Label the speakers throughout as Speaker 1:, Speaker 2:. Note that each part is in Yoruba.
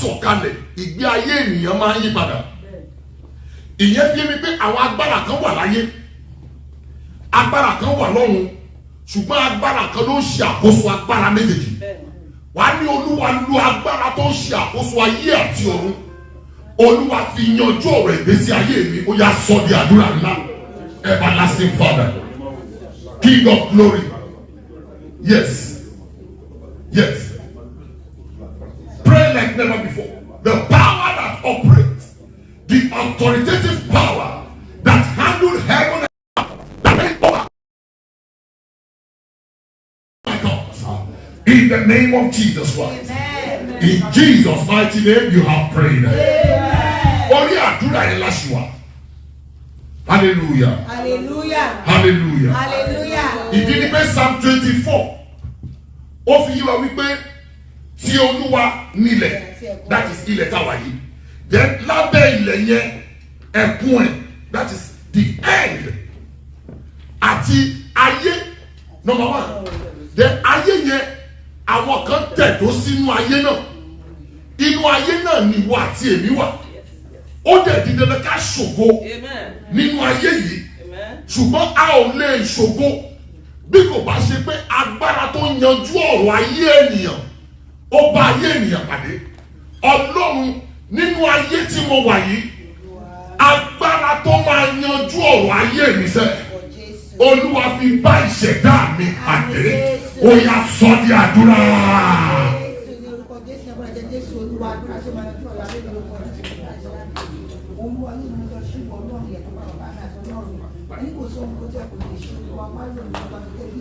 Speaker 1: sọ̀kalẹ̀ ìgbé ayé ènìyàn máa ń yí padà. Ìyẹn fi mi pé àwọn agbára kan wà láyé, agbára kan wà lọ́run, ṣùgbọ́n agbára kan ló ń ṣe àkóso agbára méjèèjì. Wà á ní Olúwa lo agbára tó ń ṣe àkóso ayé àti ọ̀run. Olúwa fi yanjú ọ̀rọ̀ ìgbésí ayé mi, ó yá sọ di àdúrà ńlá. Everlasting Father, King of glory. Yes. Yes. Pray like never before. The power that operates, the authoritative power that handled heaven and earth, that made power. In the name of Jesus Christ. Amen. In Jesus' mighty name you have prayed. Only àdúrà yẹn láṣìwà. Hallelujah.
Speaker 2: Hallelujah.
Speaker 1: Hallelujah.
Speaker 2: Hallelujah.
Speaker 1: Ìdí ni pé Psalm 24. Ó fi yí wa wípé tí Olúwa nílẹ̀, that is ilẹ̀ táwa yìí. Then lábẹ́ ilẹ̀ yẹn ẹ̀kún ẹ̀, that is the end. Àti ayé, number one. Then ayé yẹn àwọn kan tẹ̀dó sínú ayé náà. Inú ayé náà ni ìwọ àti èmi wà. Ó dẹ̀ di dandan ká ṣògo nínú ayé yìí. Ṣùgbọ́n a ò lè ṣògo bí kò bá ṣe pé agbára tó yanjú ọ̀rọ̀ ayé ènìyàn ó bá ayé ènìyàn pàdé. Ọlọ́run nínú ayé tí mo wà yìí, agbára tó máa yanjú ọ̀rọ̀ ayé mi sẹ́, Olúwa fi bá ìṣẹ̀dá mi pàdé. Ó yá sọ di àdúrà.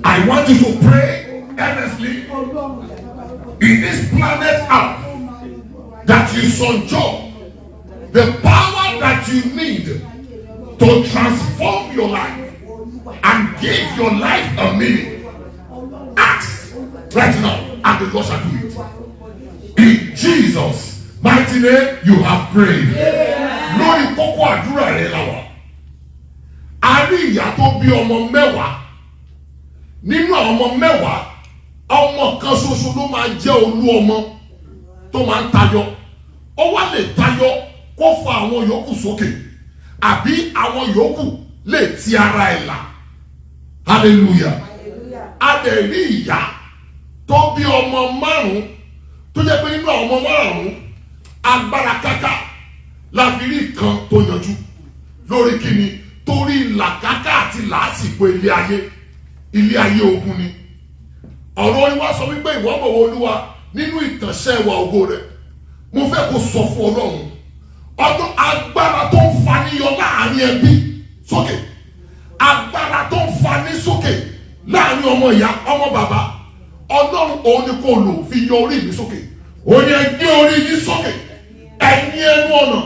Speaker 1: I want you to pray earnestly in this planet Earth that you sojourn, the power that you need to transform your life and give your life a meaning. Ask right now and the Lord shall do it. In Jesus' mighty name you have prayed. Lórí kókó àdúrà rẹ̀ la wà. A rí ìyá tó bí ọmọ mẹ́wàá. Nínú àwọn ọmọ mẹ́wàá, ọmọ kan ṣoṣo ló máa jẹ́ olú ọmọ tó máa ń tayọ. Ó wá lè tayọ kó fa àwọn yòókù sókè, àbí àwọn yòókù lè ti ara ẹ̀ là. Hallelujah. A dẹ̀ rí ìyá tó bí ọmọ márùn-ún tó jẹ́ pé nínú àwọn ọmọ márùn-ún agbára káká la fi rí kan tó yanjú. Lórí kíni? Torí làkáká àti làásìgbò ilé ayé ogun ni. Ọ̀rọ̀ ni wá sọ wípé ìwọ mọ̀ Olúwa nínú ìtànṣẹ́ ìwà ògo rẹ̀. Mo fẹ́ kó sọ fún Ọlọ́run ọdún agbára tó ń faniyọ láàrin ẹbí sókè, agbára tó ń fani sókè láàrin ọmọ ìyá ọmọ bàbá. Ọlọ́run òun ni kò lò fi yọ orí mi sókè. Ó ní ẹ gbé orí yín sókè, ẹ̀yin ẹnu ọ̀nà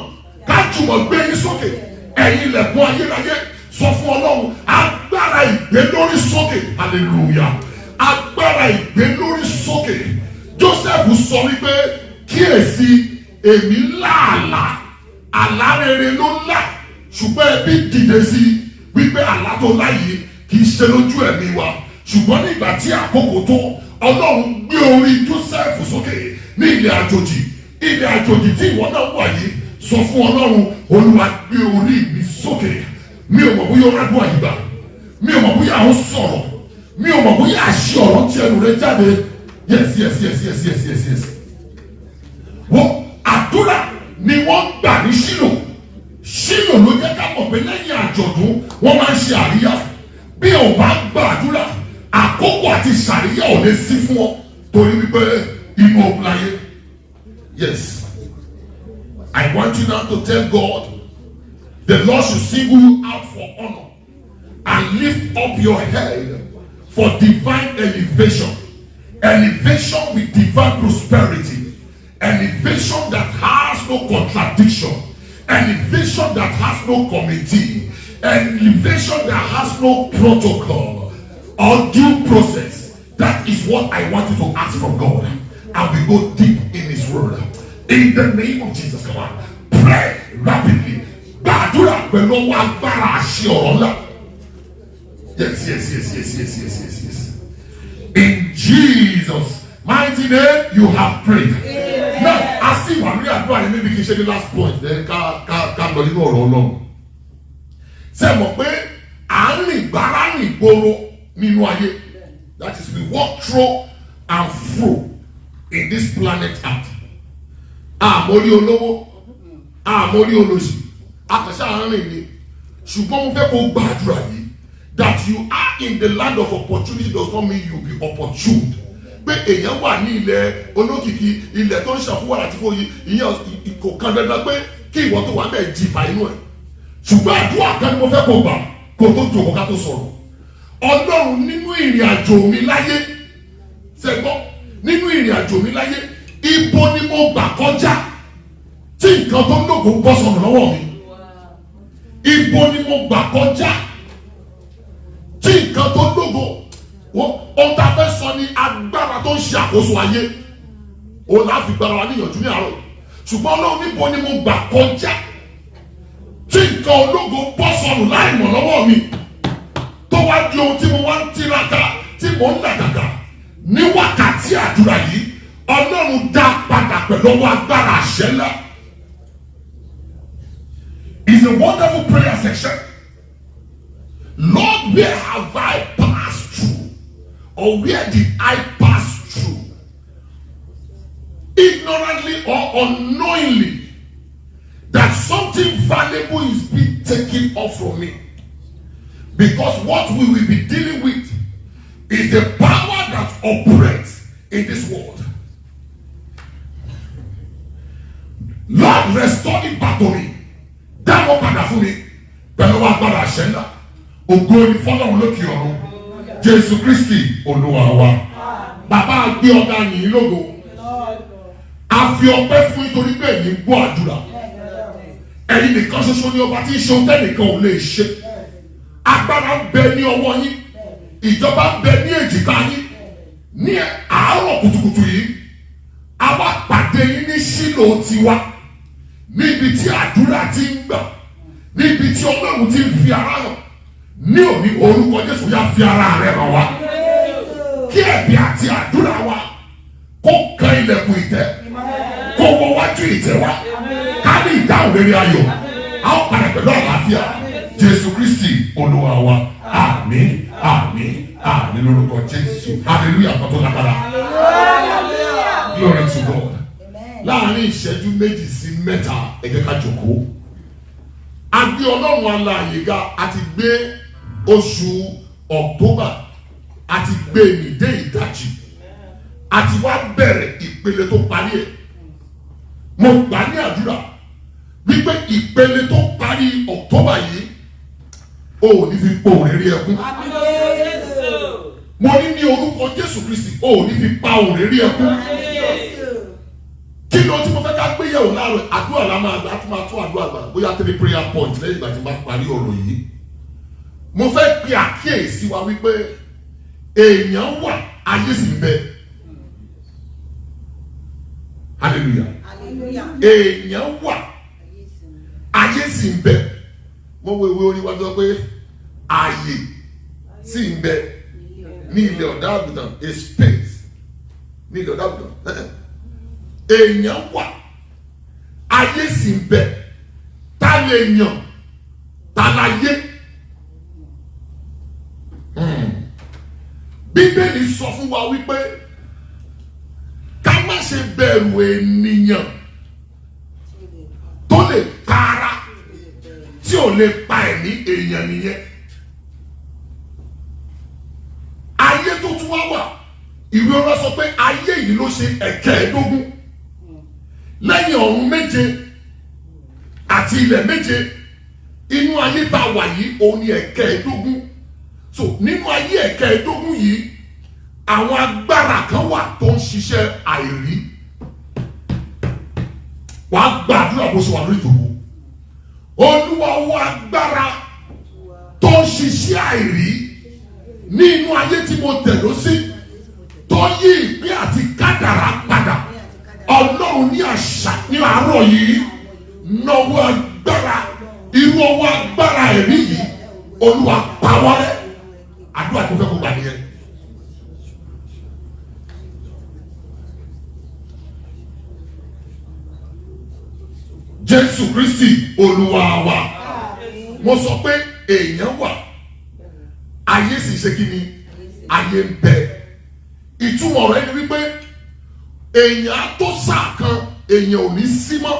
Speaker 1: ká jùmọ̀ gbé yín sókè, ẹ̀yin ilẹ̀kùn ayérayé. Sọ fún Ọlọ́run agbára ìgbélórí sókè. Hallelujah. Agbára ìgbélórí sókè. Joseph sọ wípé kíyèsí èmi láàlá, àlá rere ló lá, ṣùgbọ́n ẹbí dìde sí wípé àlá tó láyé kì í ṣe lójú ẹ̀mí wa. Ṣùgbọ́n nígbà tí àkókò tó, Ọlọ́run gbé orí Joseph sókè ní ilẹ̀ àjòjì. Ilẹ̀ àjòjì tí ìwọ náà wà yìí, sọ fún Ọlọ́run Olúwa gbé orí mi sókè. Mi ò mọ̀ bóyá ọ̀rọ̀ àdúrà ìgbà, mi ò mọ̀ bóyá àwọn sọ̀rọ̀, mi ò mọ̀ bóyá àṣẹ ọ̀rọ̀ tí ẹnu rẹ jáde. Yes. Wọ́n àdúrà ni wọ́n gbà ní Ṣílò. Ṣílò ló jẹ́ ká mọ̀ pé lẹ́yìn àjọ̀dún wọ́n máa ń ṣe àríyá. Bí ò bá gba àdúrà, àkókò àti ṣàríyá ò lè sí fún ọ torí wípé inú ogun láyé. Yes, I want you now to tell God the Lord should single you out for honor and lift up your head for divine elevation. Elevation with divine prosperity. Elevation that has no contradiction. Elevation that has no committee. Elevation that has no protocol or due process. That is what I want you to ask from God. And we go deep in His word. In the name of Jesus, come on. Pray rapidly. Gbàdúrà pẹ̀lú ọwọ́ agbára àṣẹ ọ̀rọ̀ ńlá. Yes. In Jesus' mighty name you have prayed. Amen. Now, a sì wà lórí àdúrà yẹn níbi kì í ṣe ní last point then ká lọ nínú ọ̀rọ̀ Ọlọ́run. Ṣé mọ̀ pé à ń rìn gbára rìn gbòòrò nínú ayé, that is we walk through and through in this planet earth. Àmórí olówó, àmórí olóṣì, àkàṣà àárín ni. Ṣùgbọ́n mo fẹ́ kó gbàdúrà yìí that you are in the land of opportunity does not mean you be opportuned. Pé èèyàn wà ní ilẹ̀ olókìkí, ilẹ̀ tó ń ṣàfùwà àti fòye, ìyẹn kò kan dandan pé kí ìwọ tó wà bẹ́ẹ̀ jìfà inú ẹ̀. Ṣùgbọ́n àdúrà kan ni mo fẹ́ kó gbà kó tó jòkó ká tó sọ̀rọ̀. Ọlọ́run nínú ìrìn àjò mi láyé, ṣẹ́gbọ́n nínú ìrìn àjò mi láyé, ibo ni mo gbà kọjá tí nǹkan tó ń lògó bọ́ sọ̀rọ̀ lọ́wọ́ mi. Ibo ni mo gbà kọjá tí nǹkan tó ń lògó ohun tá a fẹ́ sọ ni agbára tó ń ṣe àkóso ayé. Òun láti gbára wa níyànjú ní àárọ̀. Ṣùgbọ́n Ọlọ́run níbo ni mo gbà kọjá tí nǹkan ológo bọ́ sọ̀rọ̀ láì mọ̀ lọ́wọ́ mi tó wá di ohun tí mo wá ń tiraka tí mo ń làgàgà ní wákàtí àdúrà yìí. Ọlọ́run dá padà pẹ̀lú ọwọ́ agbára àṣẹ ńlá. It's a wonderful prayer section. Lord, where have I passed through? Or where did I pass through? Ignorantly or unknowingly, that something valuable is being taken off from me. Because what we will be dealing with is the power that operates in this world. Lord, restore it back to me. Dáwọ́ padà fún mi pẹ̀lú agbára àṣẹ ńlá. Ògo ni fọ́lọ́run lókè ọ̀run. Jésù Kristi Olúwa wa. Bàbá gbé ọ̀gá yìí lógo. A fi ọpẹ́ fún nítorí pé ẹ̀yin gbọ́ àdúrà. Ẹ̀yin nìkan ṣoṣo ni ọba tí ń ṣe ohun tẹ́nìkan ò lè ṣe. Agbára ń bẹ ní ọwọ́ yín. Ìjọba ń bẹ ní èjìká yín. Ní àárọ̀ kùtùkùtù yìí, a wá pàdé yín ní Ṣílò tiwa. Níbi tí àdúrà ti ń gbà, níbi tí Ọlọ́run ti ń fi ara hàn, ní òní orúkọ Jésù yá fi ara rẹ̀ hàn wá. Kí ẹ̀bí àti àdúrà wa kó kan ilẹ̀kùn ìtẹ́, kó wọ wájú ìtẹ́ wa, ká ní ìdáhùn rere ayọ̀, a ó padà pẹ̀lú àlàáfíà. Jésù Kristi Olúwa wa. Àmín, àmín, àmín lórúkọ Jésù. Hallelujah kan tó lágbára. Glory to God. Láàárín ìṣẹ́jú méjì sí mẹ́ta ẹ jẹ́ ká jókòó. A gbé Ọlọ́run alààyè ga, a ti gbé oṣù October, a ti gbé ní dé ìdajì, a ti wá bẹ̀rẹ̀ ìpele tó parí ẹ̀. Mo gbà ní àdúrà wípé ìpele tó parí October yìí o ò ní fi po òrèrè ẹkún. Mo ní orúkọ Jésù Kristi o ò ní fi pa òrèrè ẹkún. Kí ló tí mo fẹ́ ká gbé yẹ̀wò láàárọ̀ àdúrà la máa tún àdúrà gbà bóyá 3 prayer points lẹ́yìn ìgbà tí mo bá parí ọ̀rọ̀ yìí. Mo fẹ́ pe àkíyèsí wa wípé èèyàn wà ayé sì ń bẹ. Hallelujah. Èèyàn wà ayé sì ń bẹ. Mo wo ìwé orí wa sọ pé ayé sì ń bẹ ní ilẹ̀ ọ̀dà àgùntàn, a space ní ilẹ̀ ọ̀dà àgùntàn. Èèyàn wà ayé sì ń bẹ. Ta lè yàn, ta láyé. Bíbélì sọ fún wa wípé ká má ṣe bẹ̀rù ènìyàn tó lè para tí ò lè pa ẹ̀mí èèyàn nìyẹn. Ayé tó tún wá wà, ìwé ọ̀rọ̀ sọ pé ayé yìí ló ṣe ẹ̀kẹ́ẹ̀dógún lẹ́yìn ọ̀run méje àti ilẹ̀ méje. Inú ayé tá a wà yìí òun ni ẹ̀kẹ́ẹ̀dógún. So nínú ayé ẹ̀kẹ́ẹ̀dógún yìí àwọn agbára kan wà tó ń ṣiṣẹ́ àìrí. Wàá gbàdúrà bó ṣe wà lórí ìjòkó. Olúwa wọ agbára tó ń ṣiṣẹ́ àìrí ní inú ayé tí mo tẹ̀dó sí tó yí ìpín àti kádàrá padà. Ọlọ́run ní àṣà ní àárọ̀ yìí náwó agbára, irú ọwọ́ agbára ẹ̀rí yìí Olúwa pàwọ́rẹ́. Àdúrà tó fẹ́ kó gbà nìyẹn. Jésù Kristi Olúwa wa. Mo sọ pé èèyàn wà, ayé sì ṣe kí ni? Ayé ń bẹ. Ìtumọ̀ rẹ̀ ni wípé èèyàn á tó sáà kan èèyàn ò ní sí mọ́,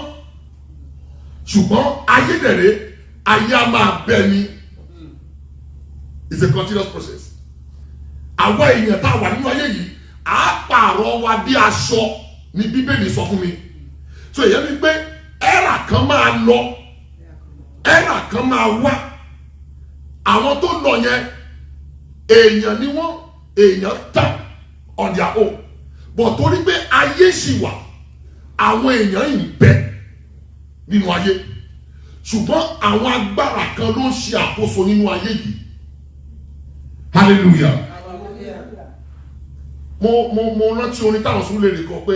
Speaker 1: ṣùgbọ́n ayé dẹ̀rẹ̀ ayé á máa bẹ ni. It's a continuous process. Àwa èèyàn tá a wà nínú ayé yìí á pààrọ̀ wa bí aṣọ ni Bíbélì sọ fún mi. So èyàn ní pé ẹ̀rà kan máa lọ, ẹ̀rà kan máa wá. Àwọn tó lọ yẹn èèyàn ni wọ́n, èèyàn tán on their own. But torí pé ayé ṣì wà, àwọn èèyàn yìí ń bẹ nínú ayé. Ṣùgbọ́n àwọn agbára kan ló ń ṣe àkóso nínú ayé yìí. Hallelujah. Mo rántí orin táwọn sùn lè rí kan pé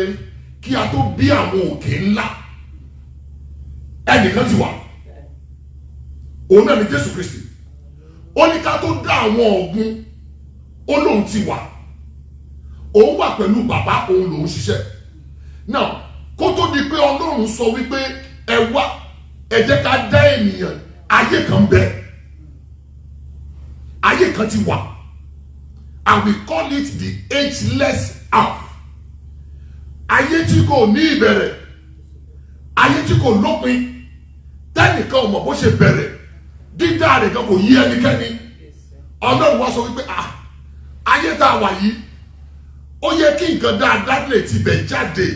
Speaker 1: kí a tó bí àwọn òkè ńlá ẹnìkan ti wà, òun náà ni Jésù Kristi. Ó ní ká tó dá àwọn ọ̀gbun, ó lóun ti wà, òun wà pẹ̀lú bàbá, òun lòun ṣiṣẹ́. Now kó tó di pé Ọlọ́run sọ wípé ẹ wá, ẹ jẹ́ ká dá ènìyàn, ayé kan bẹ, ayé kan ti wà, and we call it the ageless earth. Ayé tí kò ní ìbẹ̀rẹ̀, ayé tí kò lópin, tẹ́nìkan ò mọ̀ bó ṣe bẹ̀rẹ̀, dídá rẹ̀ kan kò yí ẹnikẹ́ni. Ọlọ́run wá sọ wípé ayé tá a wà yìí, ó yẹ kí nǹkan dáadáa lè ti bẹ̀ jáde.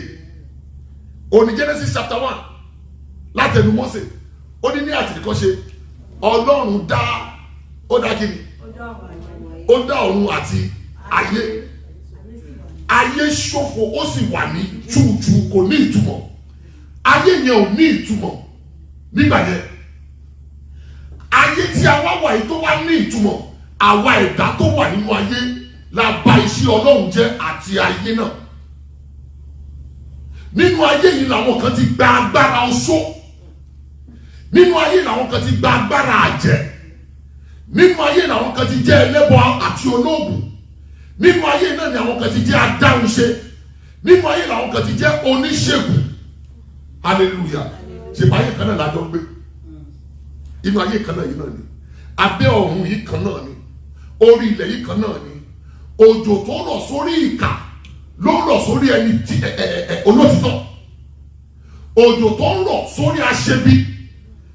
Speaker 1: Ó ní Genesis chapter 1 látẹnu Mósè, ó ní àtìkọ́ṣe Ọlọ́run dá, ó dá kí ni? Ó dá ọ̀run àti ayé. Ayé ṣòfò ó sì wà ní túùtù, kò ní ìtumọ̀. Ayé yẹn ò ní ìtumọ̀ nígbà yẹn. Ayé tí a wá wà yìí tó wá ní ìtumọ̀, àwa ẹ̀dá tó wà nínú ayé la bà iṣẹ́ Ọlọ́run jẹ́ àti ayé náà. Nínú ayé yìí làwọn kan ti gba agbára oṣó, nínú ayé làwọn kan ti gba agbára àjẹ́, nínú ayé làwọn kan ti jẹ́ ẹlẹ́bọ àti olóògùn, nínú ayé náà ni àwọn kan ti jẹ́ adáhunṣe, nínú ayé làwọn kan ti jẹ́ oníṣègùn. Hallelujah. Ṣèpá ayé kan náà lájọ gbé, inú ayé kan náà yìí náà ni, abẹ́ ọ̀run yìí kan náà ni, orí ilẹ̀ yìí kan náà ni. Òjò tó rọ̀ sórí ìkà ló rọ̀ sórí ẹni tí olótìtọ́. Òjò tó ń rọ̀ sórí aṣebi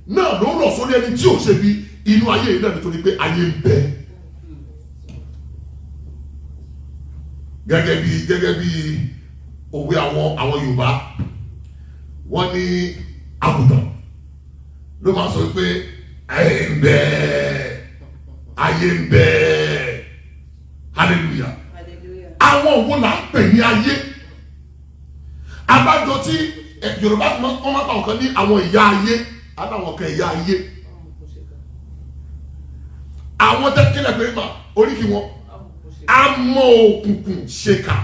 Speaker 1: náà ló rọ̀ sórí ẹni tí ò ṣebi. Inú ayé yìí náà nítorí pé ayé ń bẹ. Gẹ́gẹ́ bí òwe àwọn Yorùbá, wọ́n ní àgùntàn ló máa sọ pé ayé ń bẹ, ayé ń bẹ. Hallelujah. Àwọn òwò là ń pè ní ayé. Abájọ tí Yorùbá ti máa pa ọ̀kan ní àwọn ìyá ayé, àtàwọn kan ìyá ayé. Àwọn tẹ́kílẹ̀ pé mà oríkì wọn amọ̀ òkùnkùn ṣèkà.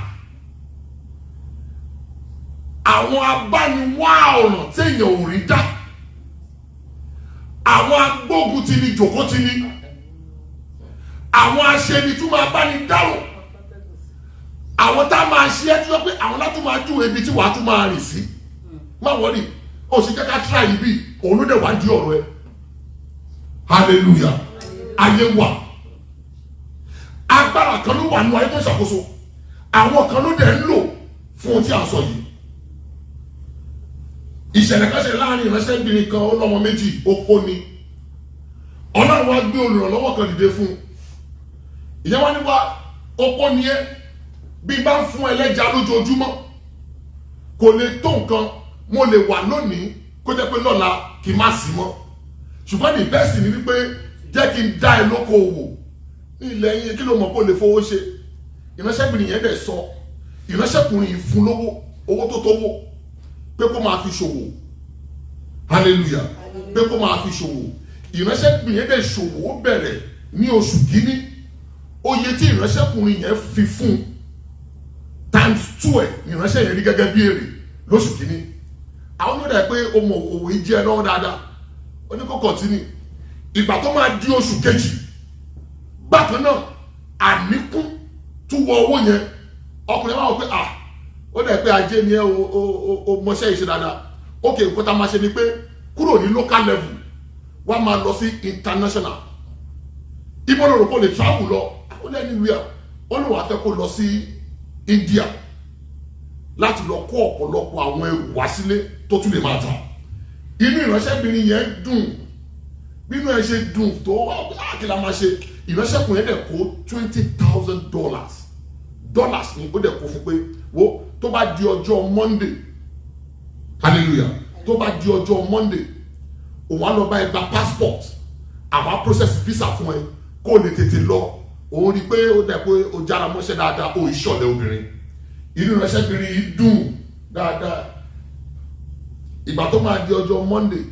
Speaker 1: Àwọn abániwá ọ̀ràn téèyàn ò rí dá. Àwọn agbógun ti ní jòkó ti ní. Àwọn aṣeni tún máa bá ní dárò. Àwọn tá máa ṣe ẹ́ tí wọ́n pé àwọn látún máa jú ebi tí wàá tún máa rìn sí. Má wọ́n rí, ó sì kẹ́kẹ́ tíra yìí bí òun ló dẹ̀ wá di ọ̀rọ̀ ẹ. Hallelujah. Ayé wà. Agbára kan ló wà nínú ayé tó ṣàkóso. Àwọn kan ló dẹ̀ ń lò fún ohun tí a sọ yìí. Ìṣẹ̀lẹ̀ kan ṣe láàrin ìránṣẹ́bìnrin kan, ó lọ́mọ méjì, ó kó ni. Ọlọ́run wá gbé olùrànlọ́wọ́ kan dìde fún un. Ìyẹn wá ní wá, ó kó ni ẹ́, bí bá ń fún ẹlẹ́ja lójoojúmọ́ kò lè tó nǹkan. Mo lè wà lónìí kó jẹ́ pé lọ́la kì í má sí mọ́. Ṣùgbọ́n ní bẹ́ẹ̀ sì ni wípé jẹ́ kí n dá ẹ lóko òwò ní ilẹ̀ yín, kí ló mọ̀ kó lè fowó ṣe. Ìránṣẹ́bìnrin yẹn dẹ̀ sọ, ìránṣẹ́kùnrin yìí fún lówó, owó tó tówó pé kó máa fi ṣòwò. Hallelujah. Pé kó máa fi ṣòwò. Ìránṣẹ́bìnrin yẹn dẹ̀ ṣòwò, ó bẹ̀rẹ̀ ní oṣù kìíní. Oye tí ìránṣẹ́kùnrin yẹn fi fún ×2 ìránṣẹ́ yẹn rí gẹ́gẹ́ bí èrè lóṣù kìíní. Àwọn ló dẹ̀ pé o mọ̀ òwò ìjẹ́ lọ́wọ́ dáadáa, ó ní kó kọ̀tínì. Ìgbà tó máa di oṣù kejì, bákan náà àníkún tún wọ owó yẹn. Ọkùnrin máa wọ pé ó dẹ̀ pé ajé ni ẹ o mọṣẹ́ ìṣe dáadáa. ok nǹkan tá a máa ṣe ni pé kúrò ní local level wá máa lọ sí international ibo lóru kó lè travel lọ ó lẹ́ni wíyà ó lè wá fẹ́ kó lọ sí India láti lọ kó ọ̀pọ̀lọpọ̀ àwọn ẹrù wá sílé tó tún lè máa tà inú ìránṣẹ́bìnrin yẹn dùn bínú ẹ ṣe dùn tó àkìlá máa ṣe ìránṣẹ́kùnrin dẹ̀ kó $20,000 ni ó dẹ̀ kó fún pé wo tó bá di ọjọ́ Monday hallelujah tó bá di ọjọ́ Monday òun á lọ bá ẹ gba passport àwọn process visa fún ẹ kó o lè tètè lọ òun rí i pé ó dẹ̀ pé ó jára mọ́ṣẹ́ dáadáa ó ìṣọ̀lẹ̀ obìnrin inú ìránṣẹ́bìnrin yìí dùn dáadáa ìgbà tó máa di ọjọ́ Monday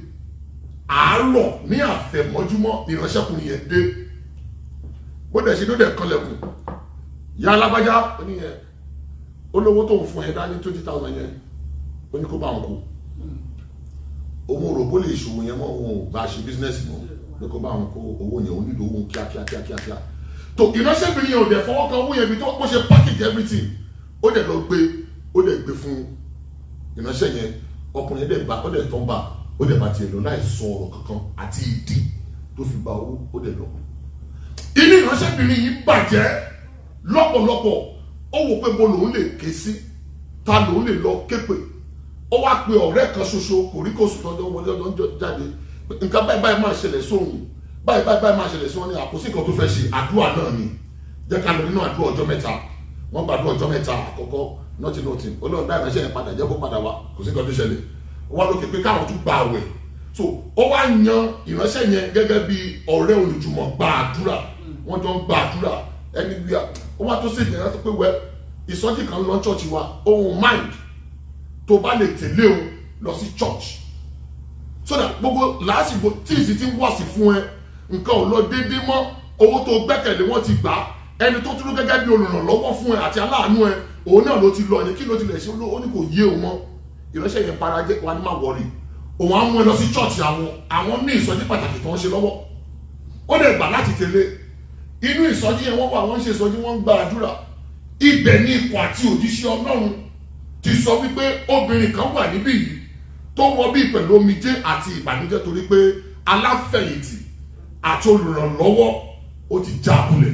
Speaker 1: àárọ̀ ní àfẹ̀mọ́júmọ́ ìránṣẹ́kùnrin yẹn dé bó dẹ̀ ṣe ló dẹ̀ kanlẹ̀kùn ìyá alágbájá oníyẹn olówó tó ń fún ẹ dání 20,000 yẹn ó ní kó bá wọn kó òun rò bó lè ṣòwò yẹn mọ́ òun ò bá ṣe bísínẹ́sì mọ́ pé kó bá wọn kó owó yẹn òun nílò owó kíákíá tó ìránṣẹ́bìnrin yẹn ò dẹ̀ fọwọ́ kan owó yẹn bí tó kó ṣe package everything ó dẹ̀ lọ gbé fún ìránṣẹ́ yẹn ọkùnrin dẹ̀ bá ó dẹ̀ tán bá ó dẹ̀ bá tiẹ̀ lọ láì sọ ọ̀rọ̀ kankan àti ìdí tó fi gba owó ó dẹ̀ lọ. inú ìránṣẹ́bìnrin yìí bàjẹ́ lọ́pọ̀lọpọ̀ ó wò pé mo lòun lè ké sí ta lòun lè lọ képe ó wá pe ọ̀rẹ́ kan ṣoṣo kòríkòsù tọ́jọ́ wọlé ọjọ́ jáde nǹkan báyìí máa ṣẹlẹ̀ sóhun báyìí máa ṣẹlẹ̀ sóhun ní àkóso nǹkan tó fẹ́ ṣe àdúrà náà ni jẹ́ ká lọ nínú àdúrà ọjọ́ mẹ́ta wọ́n gbàdúrà ọjọ́ mẹ́ta àkọ́kọ́ nothing olóòrùn dá ìránṣẹ́ yẹn padà jẹ́ kó padà wá kò sí nǹkan tó ṣẹlẹ̀ wọ́n lókè pé káwọn tún gba àwẹ̀ so ó wá yan ìránṣẹ́ yẹn gẹ́gẹ́ bí ọ̀rẹ́ olùjùmọ̀ gba àdúrà wọ́n jọ ń gba àdúrà ẹni bí ó wá tó sì ìdíyẹn láti pé wẹ́ ìsọjí kan lọ church wa ohun mind tó bá lè tẹ̀lé o lọ sí church so that gbogbo lásìkò tí ìsì ti ń wọ̀ sí fún ẹ nǹkan ò lọ déédéé mọ́ owó tó gbẹ́kẹ̀lé wọ́n ti gbà ẹni tó dúró gẹ́gẹ́ bí olùrànlọ́wọ́ fún ẹ àti aláàánú ẹ òun náà ló ti lọ ní kí ló ti lè ṣe ó ní kò yé òun mọ́ ìránṣẹ́ yẹn para jẹ́ wa ní má wọ̀rì òun á mú ẹ lọ sí church àwọn ní ìsọjí pàtàkì tó ń ṣe lọ́wọ́ ó lè gbà láti tẹ̀lé inú ìsọjí yẹn wọ́n wà wọ́n ń ṣe ìsọjí wọ́n ń gba àdúrà ibẹ̀ ní ikọ̀ àti òjíṣẹ́ Ọlọ́run ti sọ wípé obìnrin kan wà níbí yìí tó wọ bí pẹ̀lú omijé àti ìbànújẹ́ torí pé aláfẹ̀yìntì àti olùrànlọ́wọ́ ó ti já kulẹ̀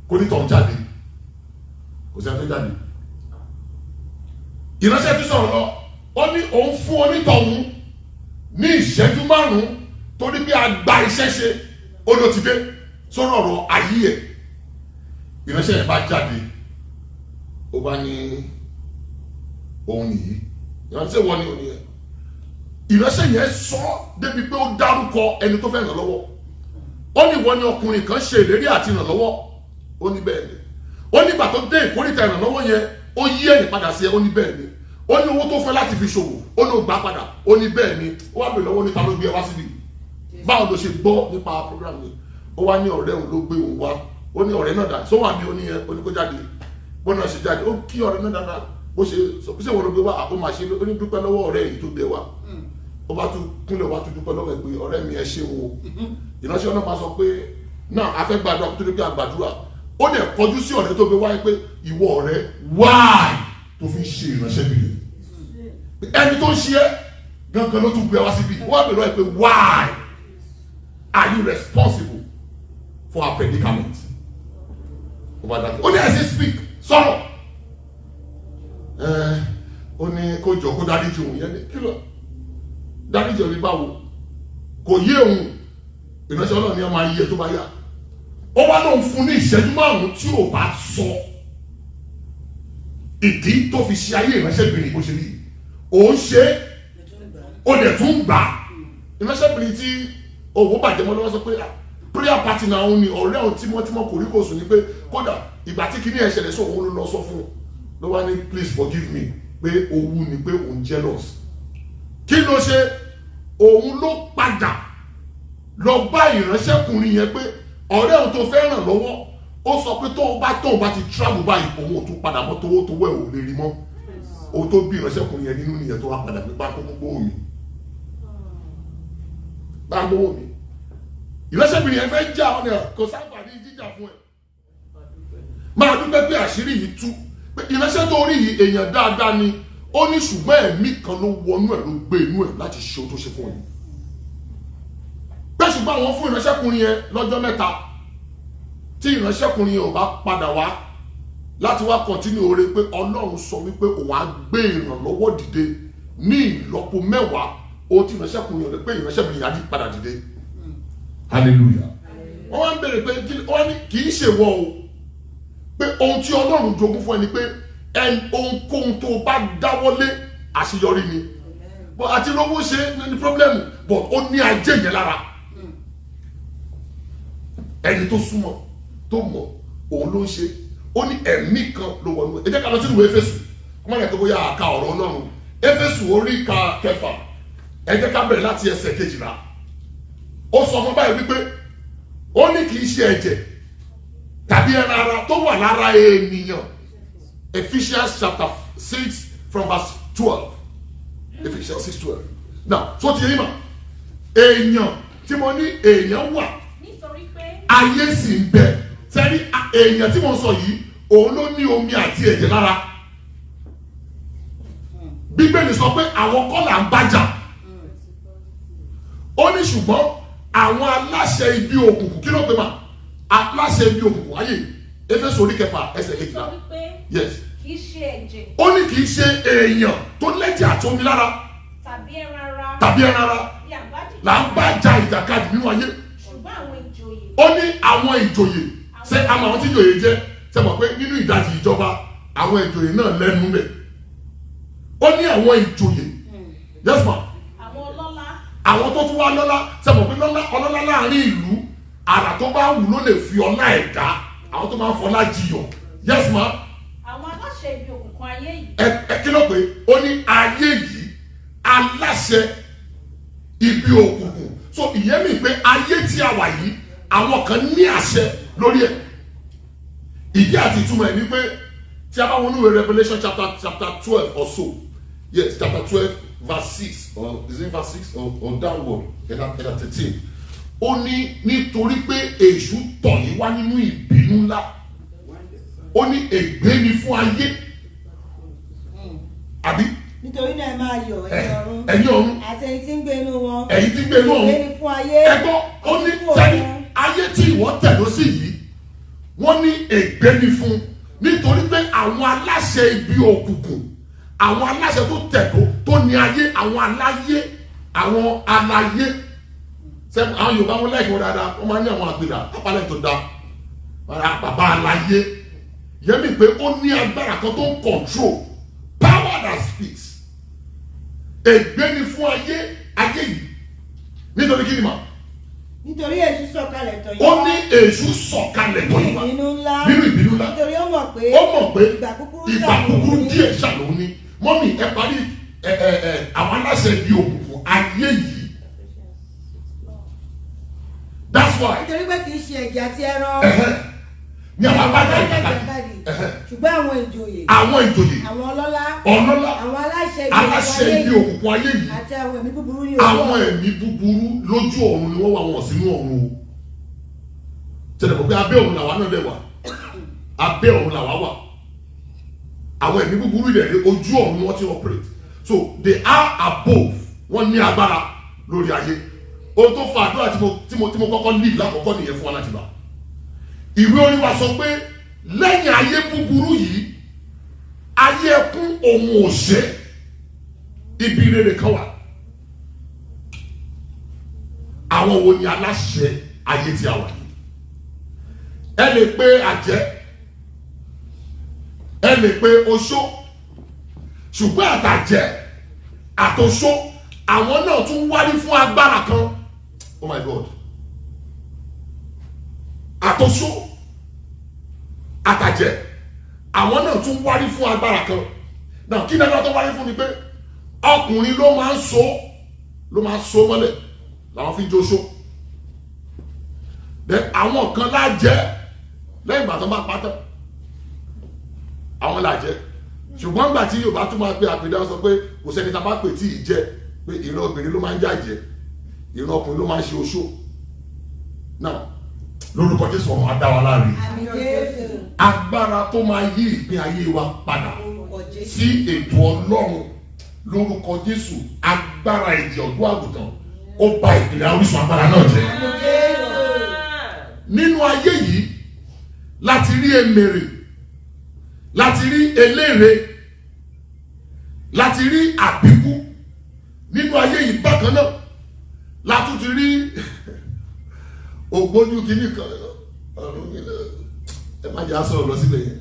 Speaker 1: kó ní tọ̀hún jáde kò sí ẹni tó jáde ìránṣẹ́ tí sọ̀rọ̀ lọ ó ní òun fún onítọ̀hún ní ìṣẹ́jú 5 torí pé a gba iṣẹ́ ṣe ó ló ti dé sọ̀rọ̀ ọ̀rọ̀ ayé ẹ̀ ìránṣẹ́ yẹn bá jáde ó bá ní òun nìyí ìránṣẹ́ wọ́n ní òun yẹn ìránṣẹ́ yẹn sọ débi pé ó dárúkọ ẹni tó fẹ́ ràn lọ́wọ́ ó ní wọ́n ní ọkùnrin kan ṣe ìlérí àti ìrànlọ́wọ́ ó ní bẹ́ẹ̀ ni ó ní ìgbà tó dé ìkórìtà ìrànlọ́wọ́ yẹn ó yí ẹ̀yìn padà sí ẹ ó ní bẹ́ẹ̀ ni ó ní owó tó fẹ́ láti fi ṣòwò ó ní ó gbà padà ó ní bẹ́ẹ̀ ni ó wá bèèrè lọ́wọ́ níta ló gbé ẹ wá síbi báwo ló ṣe gbọ́ nípa program yìí ó wá ní ọ̀rẹ́ òun ló gbé òun wá ó ní ọ̀rẹ́ náà dà sọ wà ní oníyẹn oníkó jáde bó náà ṣe jáde ó kí ọ̀rẹ́ náà dáadáa bó ṣe wọn ló gbé wá àpò màṣẹ ó ní dúpẹ́ lọ́wọ́ ọ̀rẹ́ yìí tó gbé wá ó bá tún kúnlẹ̀ wá tún dúpẹ́ lọ́wọ́ ẹ̀ pé ọ̀rẹ́ mi ẹ ṣe wo ìránṣẹ́ náà máa sọ pé náà a fẹ́ gbàdúrà tó ní pé àgbàdúrà ó dẹ̀ kọjú sí ọ̀rẹ́ tó gbé wáyé pé ìwọ ọ̀rẹ́ wáì tó fi ń ṣe ìránṣẹ́ bí ẹni tó ń ṣe é gangan ló tún gbé wá síbi wọ́n á bẹ̀rẹ̀ lọ́wọ́ pé why are you responsible for our predicament ó ní ẹ̀sìn speak sọ̀rọ̀ ó ní kó jọ kó dáríjì òun yẹn ní kí ló dáríjì òun báwo kò yé òun ìránṣẹ́ Ọlọ́run ni ọmọ ayé tó bá yá ó wá lóun fún ní ìṣẹ́jú 5 tí ò bá sọ ìdí tó fi ṣe ayé ìránṣẹ́bìnrin bó ṣe rí òun ṣe ó dẹ̀ tún gbà ìránṣẹ́bìnrin tí owó bàjẹ́ mọ́ lọ́wọ́ sọ pé prayer party náà òun ni ọ̀rẹ́ òun tímọ́tímọ́ kòríkòsùn ni pé kódà ìgbà tí kìíní ẹ̀ ṣẹlẹ̀ sọ òun ló lọ sọ fún un ló wá ní please forgive me pé òun ni pé òun jealous kí ló ṣe òun ló padà lọ bá ìránṣẹ́kùnrin yẹn pé ọ̀rẹ́ òun tó fẹ́ ràn lọ́wọ́ ó sọ pé tóun bá ti travel báyìí òun ò tún padà mọ́ tówó ẹ̀ ò lè rí mọ́ òun tó bí ìránṣẹ́kùnrin yẹn nínú nìyẹn tó wá padà pé pákó gbogbo mi ìránṣẹ́bìnrin yẹn fẹ́ jà ọ́ ní kò sáfàní jíjà fún ẹ máa dúpẹ́ pé àṣírí yìí tú pé ìránṣẹ́ tó rí yìí èèyàn dáadáa ni ó ní ṣùgbọ́n ẹ̀mí kan ló wọnú ẹ̀ ló gbé inú ẹ̀ láti ṣe ohun tó ṣe fún yín. bẹ́ẹ̀ ṣùgbọ́n àwọn fún ìránṣẹ́kùnrin yẹn lọ́jọ́ mẹ́ta tí ìránṣẹ́kùnrin yẹn ò bá padà wá láti wá kọ́ntínú oore pé Ọlọ́run sọ wípé òun á gbé ìrànlọ́wọ́ dìde ní ìlọ́po mẹ́wàá ohun tí ìránṣẹ́kùnrin yẹn pé ìránṣẹ́kùnrin yẹn á padà dìde. hallelujah. wọ́n wá ń béèrè pé wọ́n ní kì í ṣe wọ́ o pé ohun tí Ọlọ́run jogún fún ẹni pé ohunkóhun tó bá dáwọ́lé àṣeyọrí ni but àti lówó ṣe ní problem but ó ní ajé yẹn lára ẹni tó súnmọ́ tó mọ̀ òun ló ń ṣe ó ní ẹ̀mí kan ló wọnú ẹ jẹ́ ká lọ sínú ìwé Éfésù kọ́mọ́ ní ẹ̀kọ́ bóyá àka ọ̀rọ̀ Ọlọ́run Éfésù orí kẹfà ẹ jẹ́ ká bẹ̀rẹ̀ láti ẹsẹ̀ 12 ó sọ fún báyìí wípé ó ní kì í ṣe ẹ̀jẹ̀ tàbí ẹran ara tó wà lára ènìyàn. Ephesians chapter 6 from verse 12. Ephesians 6:12. Now, so ti yé ma èèyàn tí mo ní èèyàn wà
Speaker 2: nítorí pé
Speaker 1: ayé sì ń bẹ sẹ́ni èèyàn tí mo sọ yìí òun ló ní omi àti ẹ̀jẹ̀ lára. Bíbélì sọ pé àwọn kọ́ là ń bájà ó ní ṣùgbọ́n àwọn aláṣẹ ibi òkùnkùn kí ló pè mà aláṣẹ ibi òkùnkùn ayé Éfésù orí kẹfà ẹsẹ̀ 12. Yes.
Speaker 2: Kì í ṣe ẹ̀jẹ̀.
Speaker 1: Ó ní kì í ṣe èèyàn tó lẹ́jẹ̀ àti omi lára.
Speaker 2: Tàbí ẹran ara.
Speaker 1: Tàbí ẹran ara. Là ń bá ja ìjàkadì nínú ayé.
Speaker 2: Ṣùgbọ́n àwọn ìjòyè.
Speaker 1: Ó ní àwọn ìjòyè. Ṣé àmọ́ àwọn tí ìjòyè jẹ́? Ṣé mọ̀ pé nínú ìdajì ìjọba àwọn ìjòyè náà lẹ́nu bẹ̀? Ó ní àwọn ìjòyè. Yes ma.
Speaker 2: Àwọn ọlọ́lá.
Speaker 1: Àwọn tó tún wá lọ́lá. Ṣé mọ̀ pé ọlọ́lá láàrin ìlú àrà tó bá wù ló lè fi ọlá ẹ̀dá. Àwọn tó máa ń fọlá jiyàn. Yes ma.
Speaker 2: Àwọn aláṣẹ ibi òkùnkùn ayé yìí.
Speaker 1: Ẹ kí ló pé ó ní ayé yìí aláṣẹ ibi òkùnkùn so ìyẹn mi pé ayé tí a wà yìí àwọn kan ní àṣẹ lórí ẹ̀. Ìdí àti ìtumọ̀ ẹ̀ ni pé tí a bá wọnú ìwé Revelation chapter 12 or so yes chapter 12 verse 6 or is it verse 6 or downward ẹ̀dá 13 ó ní nítorí pé èṣù tọ̀ yín wá nínú ìbínú ńlá ó ní ègbé ni fún ayé àbí.
Speaker 3: nítorí náà ẹ máa yọ̀
Speaker 1: ẹ̀yin ọ̀run
Speaker 3: àti ẹ̀yin tí ń gbé inú wọn.
Speaker 1: ẹ̀yin tí ń gbé inú ọ̀run
Speaker 3: ègbé ni fún ayé.
Speaker 1: ẹgbọ́n ó ní sẹ́ni ayé tí ìwọ tẹ̀dó sí yìí wọ́n ní ègbé ni fún nítorí pé àwọn aláṣẹ ibi òkùnkùn àwọn aláṣẹ tó tẹ̀dó tó ní ayé àwọn aláyé àwọn aláyé sẹ́ni àwọn Yorùbá wọn láìpẹ́ wọn dáadáa wọ́n máa ń ní àwọn àgbèrè apálẹ̀ tó dá bàbá aláyé yẹmi pé ó ní agbára kan tó ń control power that speaks ègbé ni fún ayé yìí nítorí kí ni mà.
Speaker 3: nítorí èṣù sọ̀kalẹ̀ tọ̀ yín
Speaker 1: wá. ó ní èṣù sọ̀kalẹ̀ tọ̀ yín wá.
Speaker 3: nínú ìbínú ńlá. nítorí ó mọ̀ pé ìgbà kúkúrú
Speaker 1: díẹ̀ ṣàlùú ni mọ́mì ẹ parí àwọn aláṣẹ di òkùnkùn ayé yìí. That's why.
Speaker 3: nítorí pé kì í ṣe ẹ̀jẹ̀ àti ẹran.
Speaker 1: Ní àwọn abájá
Speaker 3: ìjàkadì. ṣùgbọ́n àwọn ìjòyè.
Speaker 1: Àwọn ìjòyè.
Speaker 3: Àwọn ọlọ́lá.
Speaker 1: Àwọn
Speaker 3: aláṣẹ
Speaker 1: ibi òkùnkùn ayé yìí.
Speaker 3: Àti àwọn ẹ̀mí búburú ní ojú ọ̀run.
Speaker 1: Àwọn ẹ̀mí búburú lójú ọ̀run ni wọ́n wà wọ́n sínú ọ̀run o. Tẹ̀lé pọ̀ pé abẹ́ ọ̀run làwa náà dẹ̀ wà. Abẹ́ ọ̀run làwa wà. Àwọn ẹ̀mí búburú ilẹ̀ ojú ọ̀run ni wọ́n ti operate. So they are above. Wọ́n ní agbára lórí ayé. Ohun tó fa àdúrà tí mo kọ́kọ́ lead lákọ̀ọ́kọ́ nìyẹn fún wa láti bá. Ìwé orin wa sọ pé lẹ́yìn ayé búburú yìí ayé ẹkún òun òṣè ibi rere kan wà. Àwọn wo ni aláṣẹ ayé tí a wà yìí? Ẹ lè pe àjẹ́, ẹ lè pe oṣó, ṣùgbọ́n àtàjẹ́ àtòṣó àwọn náà tún wárí fún agbára kan. Oh my God. Àtòṣó àtàjẹ́ àwọn náà tún wárí fún agbára kan. Náà kí náà tó wárí fún ni pé ọkùnrin ló máa ń so mọ́lẹ̀ làwọn fi ń jóṣó. Then àwọn kan lájẹ́ lẹ́yìn ìgbà tó bá pátá àwọn lájẹ́ ṣùgbọ́n nígbà tí Yorùbá tún máa pe àpèdá sọ pé kò sẹ́ni tá a bá pè tí ì jẹ́ pé ìran obìnrin ló máa ń jàjẹ́ ìran ọkùnrin ló máa ń ṣe oṣó. Náà lórúkọ Jésù ọmọ adá wa láre agbára tó máa yí ìpín ayé wa padà sí ètò Ọlọ́run lórúkọ Jésù. Agbára ẹ̀jẹ̀ ọ̀dọ́ àgùntàn ó bà ìpìlẹ̀ orísun agbára náà jẹ́. Nínú ayé yìí láti rí emèrè, láti rí eléèrè, láti rí àbíkú. Nínú ayé yìí bákan náà látún ti rí ògbójú kìíní kan ọ̀run nílẹ̀. Ẹ má jẹ́ àsọ̀rọ̀ lọ sílẹ̀ yẹn.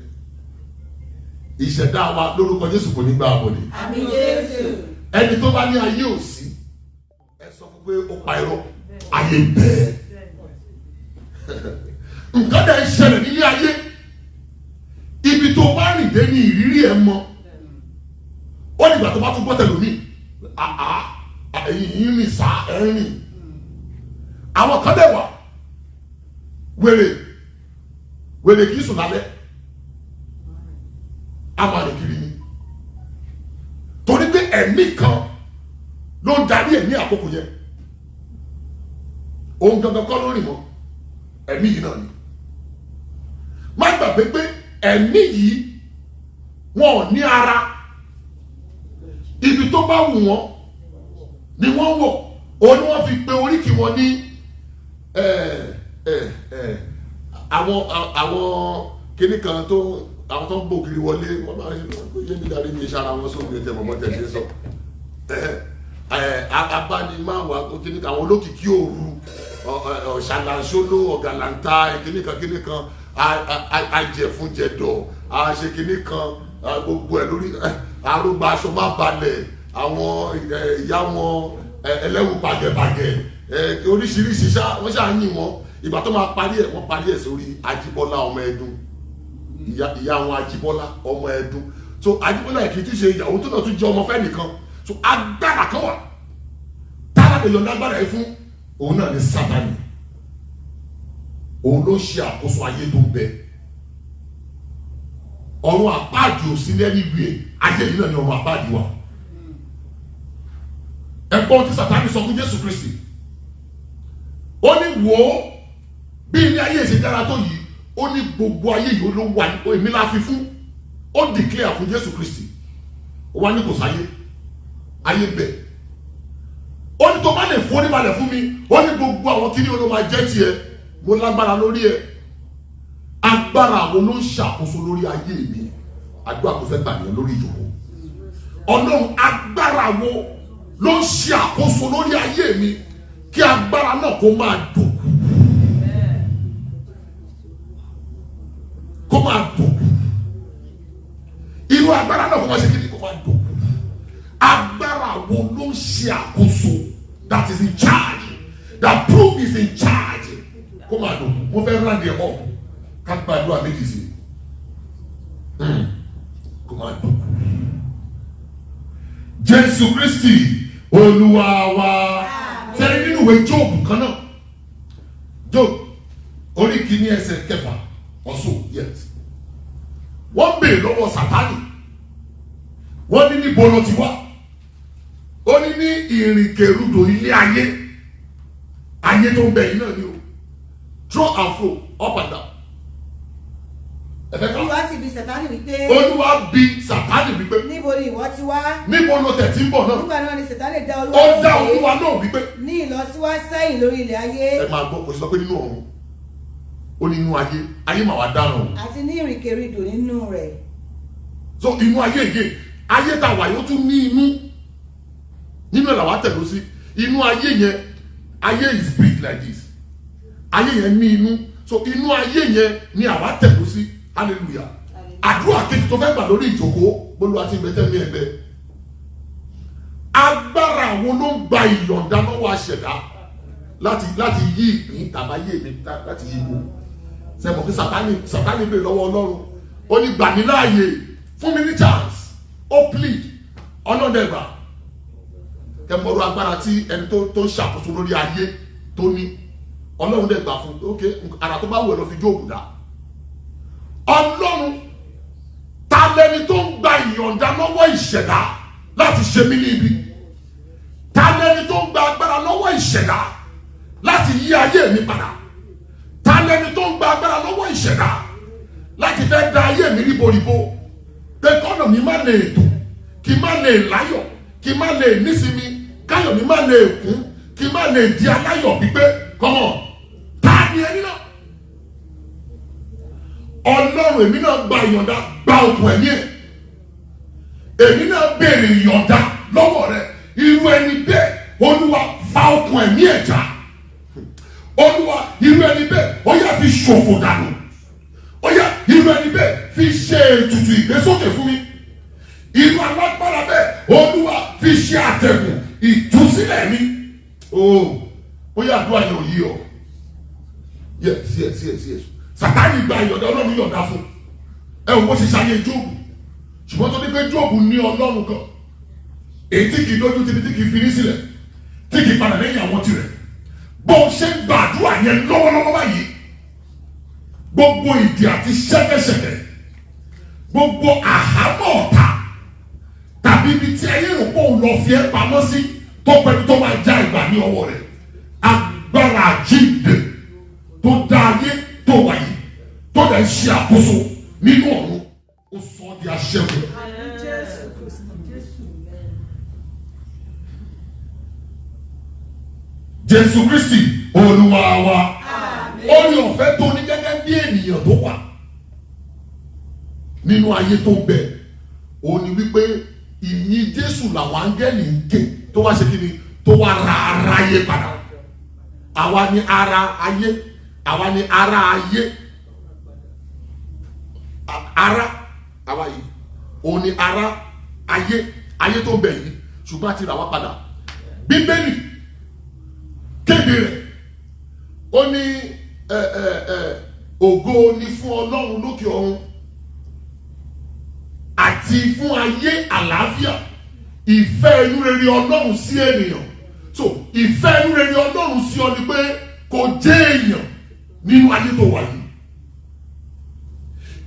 Speaker 1: Ìṣẹ̀dá wa lórúkọ Jésù kò ní gba àbọ̀dé.
Speaker 3: Àmín Jésù.
Speaker 1: Ẹni tó bá ní ayé ò sí, ẹ sọ fún pé ó pa irọ́, ayé bẹ́ẹ̀. Nǹkan dẹ̀ ń ṣẹlẹ̀ nílé ayé. Ibi tó bá rìn dé ní ìrírí ẹ̀ mọ́. Ó nígbà tó bá tún gbọ́ tẹ̀lómi. Ẹ̀yìn rìn sá ẹ̀rìn. Àwọn kan dẹ̀ wà. Wèrè kìí sùn lálẹ́. A máa rìn kiri ni. Torí pé ẹ̀mí kan ló ń darí ẹ̀ ní àkókò yẹn. Òun gangan kọ́ ló rìn mọ́. Ẹ̀mí yìí náà ni. Má gbàgbé pé ẹ̀mí yìí wọn ò ní ara. Ibi tó bá wù wọ́n ni wọ́n wọ̀. Òun ni wọ́n fi pe oríkì wọn ní àwọn kíní kan tó àwọn tó ń bò kiri wọlé wọ́n máa ń yé mi darí mi sára wọn sóògùn ètò ẹ̀mọ́mọ́ tẹ̀sí sọ. Abánimáwá kíní kan àwọn olókìkí òru ṣàlàṣóló ọ̀gàlàntà kíní kan ajẹ̀fúnjẹ̀dọ̀ àṣẹ kíní kan gbogbo ẹ̀ lórí arúgbó aṣọ má balẹ̀ àwọn ìyá wọn ẹlẹ́wù bàgẹ̀bàgẹ̀ oríṣiríṣi wọ́n ṣàyìn wọn. Ìgbà tó máa parí ẹ̀ wọ́n parí ẹ̀ sórí Ajíbọ́lá ọmọ Ẹdùn, ìyá wọn Ajíbọ́lá ọmọ Ẹdùn. So Ajíbọ́lá yìí kì í ti ṣe ìyàwó tó náà tún jẹ́ ọmọ fẹ́ nìkan. So agbára kan wà tára lè yọ̀ǹda agbára yìí fún òun náà ní Sátánì. Òun ló ṣe àkóso ayé tó ń bẹ. Ọ̀run àpáàdì ò sí lẹ́ni ìwé ayé yìí náà ni ọ̀run àpáàdì wà. Ẹ̀gbọ́n tí Sátánì sọ fún Jésù Kristi. Ó ní wò ó bí ilé ayé ṣe dára tó yìí, ó ní gbogbo ayé yìí ló wà ní èmi la fi fún. Ó declare fún Jésù Kristi. Ó wá ní kò sáyé, ayé bẹ̀. Ó ní tó bá lè forí balẹ̀ fún mi, ó ní gbogbo àwọn kíní ló máa jẹ́ tiẹ̀, mo lágbára lórí ẹ̀. Agbára wo ló ń ṣàkóso lórí ayé mi? Àdúrà kò fẹ́ gbà yẹn lórí ìjòkó. Ọlọ́run agbára wo ló ń ṣe àkóso lórí ayé mi? Kí agbára náà kó máa dòkú. Kó máa dòkú. Irú agbára náà kó máa ṣe kí ni kó máa dòkú. Agbára wo ló ń ṣe àkóso that is in charge, that proof is in charge. Kó máa dòkú. Mo fẹ́ rán ẹ̀ ọ̀ ká gbàdúrà méjì sí. Kó máa dòkú. Jésù Kristi Olúwa wa. Tẹ́lẹ̀ nínú ìwé Jóòbù kan náà. Jóòbù orí kìíní ẹsẹ̀ kẹfà ọ̀sùn yẹt. Wọ́n béèrè lọ́wọ́ Sátánì. Wọ́n ní níbo ló ti wá. Ó ní ìrìnkèrúdò ilé ayé. Ayé tó ń bẹ yìí náà ni o. Throw and fro up and down.
Speaker 3: Olúwa sì bi Sátánì wípé.
Speaker 1: Olúwa bi Sátánì wípé.
Speaker 3: Níbo ni ìwọ ti wá?
Speaker 1: Níbo ló tẹ̀ tí ń bọ̀ náà?
Speaker 3: Nígbà náà ni Sátánì dá Olúwa
Speaker 1: lóhùn. Ó dá Olúwa náà wípé.
Speaker 3: Ní ìlọsíwá sẹ́yìn lórí ilẹ̀ ayé.
Speaker 1: Ẹ máa gbọ́ kò sí sọ pé nínú ọ̀run. Ó ní inú ayé. Ayé màá wá dáná o.
Speaker 3: Àti ní ìrìnkèrindò nínú rẹ̀.
Speaker 1: So inú ayé ègé. Ayé tá a wà yóò tún ní inú. Nínú ẹ̀ làwa tẹ̀lé sí. Inú ayé yẹn, ayé is big like this. Ayé yẹn ní inú. So inú ayé yẹn ni àwa tẹ̀lé sí. Hallelujah. Àdúrà kejì tó fẹ́ gbà lórí ìjókòó Olúwa ti bẹ̀tẹ̀ ní ẹgbẹ́. Agbára wo ló ń gba ìyọ̀ǹda lọ́wọ́ aṣẹ̀dá láti yí ìpín tàbáyé mi láti yí ipò? Sẹ́mo kí Sátánì bèrè lọ́wọ́ Ọlọ́run. Ó ní gbà mí láàyè, fún mi ní chance. Ó plead ọlọ́dẹ̀gbà. Kẹ́mọ̀rọ̀ agbára tí ẹni tó ń ṣàkóso lórí ayé tó ní. Ọlọ́run dẹ̀ gbà fún ok ara tó bá wù ẹ́ lọ fi Jóòbù dá. Ọlọ́run ta lẹni tó ń gba ìyọ̀ǹda lọ́wọ́ ìṣẹ̀dá láti ṣe mí ní ibi? Ta lẹni tó ń gba agbára lọ́wọ́ ìṣẹ̀dá láti yí ayé mi padà? Ta lẹni tó ń gba agbára lọ́wọ́ ìṣẹ̀dá láti fẹ́ da ayé mi ríboríbo? Deuteronomy mi má lè dùn, kí má lè láyọ̀, kí má lè nísinmi, káyọ̀ mi má lè kún, kí má lè di aláyọ̀ pípé. Come on, ta ni ẹni náà? Ọlọ́run èmi náà gba ìyọ̀ǹda, gba okùn ẹ̀mí ẹ̀. Èmi náà béèrè ìyọ̀ǹda lọ́wọ́ rẹ̀. Irú ẹni bẹ́ẹ̀, Olúwa fa okùn ẹ̀mí ẹ̀ já. Olúwa, irú ẹni bẹ́ẹ̀, ó yá fi ṣòfò dànù. Ó yá, irú ẹni bẹ́ẹ̀ fi ṣe ètùtù ìgbésókè fún mi. Irú alágbára bẹ́ẹ̀, Olúwa fi ṣe àtẹ̀gùn ìtúsílẹ̀ mi. Ó yá àdúrà yẹn ò yí ọ. Yes. Sátánì gba ìyọ̀dá, Ọlọ́run yọ̀dá fún. Ẹ wò bó ṣe ṣayé Jóòbù. Ṣùgbọ́n tó ní pé Jóòbù ní Ọlọ́run kan. Èyí tí kì í dójú títí tí kì í fi ní sílẹ̀. Tí kì í padà lẹ́yìn àwọn tirẹ̀. Bó ṣe ń gba àdúrà yẹn lọ́wọ́lọ́wọ́ báyìí. Gbogbo ìdí àti ṣẹ́kẹ́ṣẹkẹ̀. Gbogbo àhámọ́ ọ̀tá. Tàbí ibi tí ayé rò pé òun lọ fi ẹ́ pamọ́ sí. Tó pẹ́ni tó máa já ìgbà ní ọwọ́ rẹ̀. Agbára àjíǹde tó dá ayé tó wáyé tó dẹ̀ ń ṣe àkóso nínú ọ̀run ó sọ ọ́ di aṣẹ́gun. Jésù Kristi Olúwa wa. Orí ọ̀fẹ́ tó ní gẹ́gẹ́ bí ènìyàn tó wà nínú ayé tó bẹ ó ní wípé ìyìn Jésù làwọn áńgẹ́lì ń ké tó wá ṣe kí ni tó wá ra ara ayé padà. Àwa ni ara ayé, àwa ni ara ayé, ara àwa yìí ó ní ara ayé tó bẹ yìí ṣùgbọ́n àti rà wá padà. Bíbélì kéde rẹ̀ ó ní ògo ni fún Ọlọ́run lókè ọ̀run àti fún ayé àlàáfíà, ìfẹ́ inú rere Ọlọ́run sí ènìyàn. So ìfẹ́ inú rere Ọlọ́run sí ọ ni pé kò jẹ́ èèyàn nínú ayé tó wà yìí.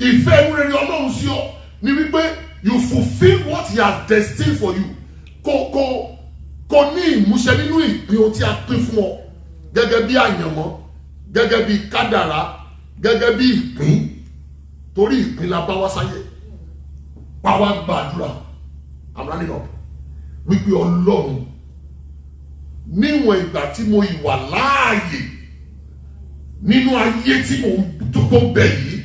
Speaker 1: Ìfẹ́ inú rere Ọlọ́run sí ọ ni wípé you fulfil what he has destined for you. Kò ní ìmúṣẹ nínú ìpín ohun tí a pín fún ọ gẹ́gẹ́ bí àyànmọ́, gẹ́gẹ́ bí kádàrá, gẹ́gẹ́ bí ìpín. Torí ìpín la bá wá sáyé. Pàwá gbàdúrà I'm running up wípé Ọlọ́run níwọ̀n ìgbà tí mo ìwà láàyè nínú ayé tí mo tó bẹ̀ yìí,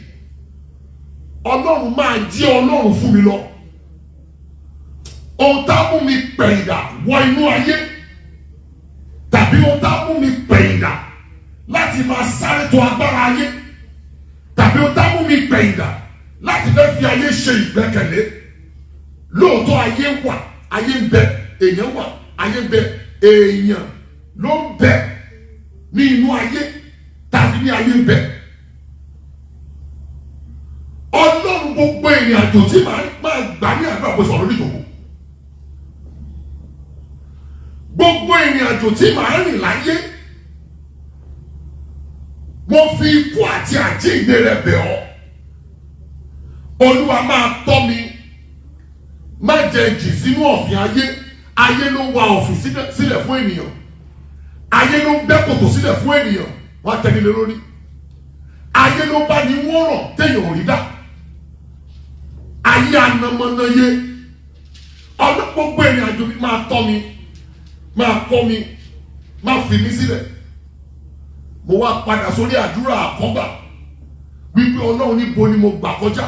Speaker 1: Ọlọ́run máa jẹ́ Ọlọ́run fún mi lọ. Ohun tá mú mi pẹ̀yìndà wọ inú ayé tàbí ohun tá mú mi pẹ̀yìndà láti máa sáré tó agbára ayé tàbí ohun tá mú mi pẹ̀yìndà láti fẹ́ fi ayé ṣe ìgbẹ́kẹ̀lé. Lóòótọ́ ayé wà, ayé ń bẹ, èèyàn wà, ayé ń bẹ, èèyàn ló ń bẹ ní inú ayé tàbí ní ayé ń bẹ. Ọlọ́run gbogbo ìrìn àjò tí máa gbà ní àdúrà bó sọ̀rọ̀ níjòkó. Gbogbo ìrìn àjò tí màá rìn láyé, mo fi ikú àti àjíǹde rẹ̀ bẹ̀ ọ́. Olúwa máa tọ́ mi, má jẹ́ jì sínú ọ̀fìn ayé. Ayé ló wa ọ̀fìn sílẹ̀ fún ènìyàn. Ayé ló gbẹ́ kòtò sílẹ̀ fún ènìyàn. Wọ́n á tẹ́ni lé lórí. Ayé ló bá ní wọ́rọ̀ téèyàn ò rí dá. Ayé anamọ́náyé. Ọlọ́pọ̀ gbogbo ìrìn àjò mi máa tọ́ mi, máa kọ́ mi, máa fi mí sílẹ̀. Mo wá padà sórí àdúrà àkọ́gbà wípé Ọlọ́run níbo ni mo gbà kọjá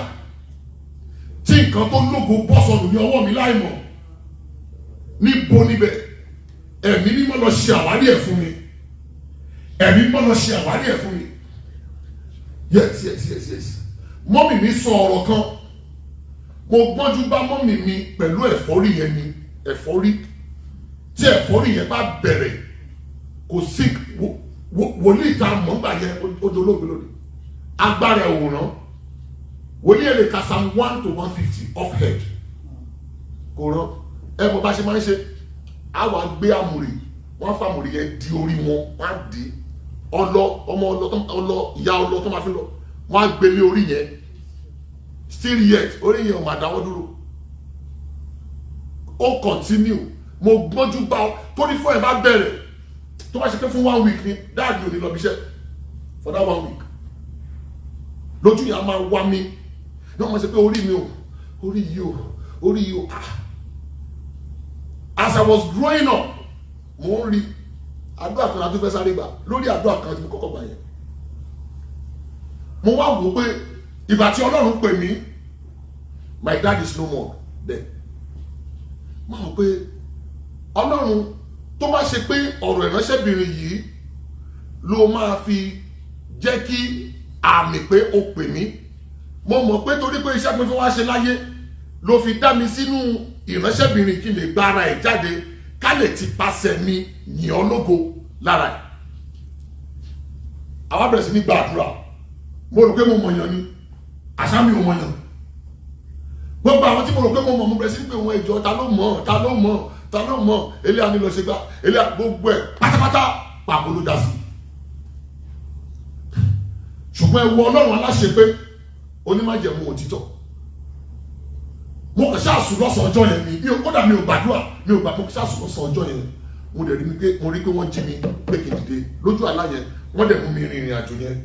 Speaker 1: tí nǹkan tó lógo bọ́ sọnù ní ọwọ́ mi láìmọ̀. Níbo níbẹ̀ ẹ̀mí mímọ́ lọ ṣe àwárí ẹ̀ fún mi. Ẹ̀mí mímọ́ lọ ṣe àwárí ẹ̀ fún mi. Yes. Mọ́mì mi sọ ọ̀rọ̀ kan. Mo gbọ́njú bá mọ́mì mi pẹ̀lú ẹ̀fọ́rí yẹn ni ẹ̀fọ́rí. Tí ẹ̀fọ́rí yẹn bá bẹ̀rẹ̀ kò sí wòlíì tá a mọ̀ nígbà yẹn odolóògbé lónìí. Agbára òwòrán wòlíì ẹ̀ lè ka Psalm 1 to 150 off head. Kò rán ẹ bó bá ṣe máa ń ṣe àwọn gbé àmùrè wọ́n fa àmùrè yẹn di orí wọn, wọ́n á di ìyá ọlọ tó máa fi lọ, wọ́n á gbé lé orí yẹn. Still yet orí yẹn ò máa dáwọ́ dúró. Ó continue. Mo gbọ́njú bá ọ torí fún ẹ bá bẹ̀rẹ̀ tó bá ṣe pé fún 1 week ni dáàbì ò ní lọ bí iṣẹ́ for that 1 week. Lójú yẹn a máa wá mi ní wọ́n máa ṣe pé orí mi ò, orí yìí ò, orí yìí as I was growing up mo ń rí àdúrà kan láti fẹ́ sáré gbà lórí àdúrà kan tí mo kọ́kọ́ gbà yẹn mo wá wò pé ìgbà tí Ọlọ́run pè mí my dad is no more then mo rò pé Ọlọ́run tó bá ṣe pé ọ̀rọ̀ ìránṣẹ́bìnrin yìí ló máa fi jẹ́ kí àmì pé ó pè mí mo mọ̀ pé torí pé iṣẹ́ pé fún wá ṣe láyé ló fi dá mi sínú ìránṣẹ́bìnrin kí n lè gba ara ẹ̀ jáde ká lè ti pàṣẹ mi yìn ọ́ lógo lára ẹ̀. àwa bẹ̀rẹ̀ sí ní gbàdúrà mo rò pé mo mọ̀yàn ni àṣà mi ò mọ̀yàn gbogbo àwọn tí mo rò pé mo mọ̀ mo bẹ̀rẹ̀ sí ní pé wọn ìjọ ta ló mọ̀ eléyà ní lọ ṣe gbá eléyà gbogbo ẹ̀ pátápátá pàbó ló dá sí. ṣùgbọ́n ẹwọ Ọlọ́run aláṣẹ pé onímájẹ̀mú òtítọ́ mo kàn ṣáàsù lọ́sàn ọjọ́ yẹn ni kódà mi ò gbàdúrà mo kàn ṣáàsù lọ́sàn ọjọ́ yẹn mo rí pé wọ́n jí mi pé kí n dìde lójú àlá yẹn wọ́n dẹ̀ mú mi rin ìrìn àjò yẹn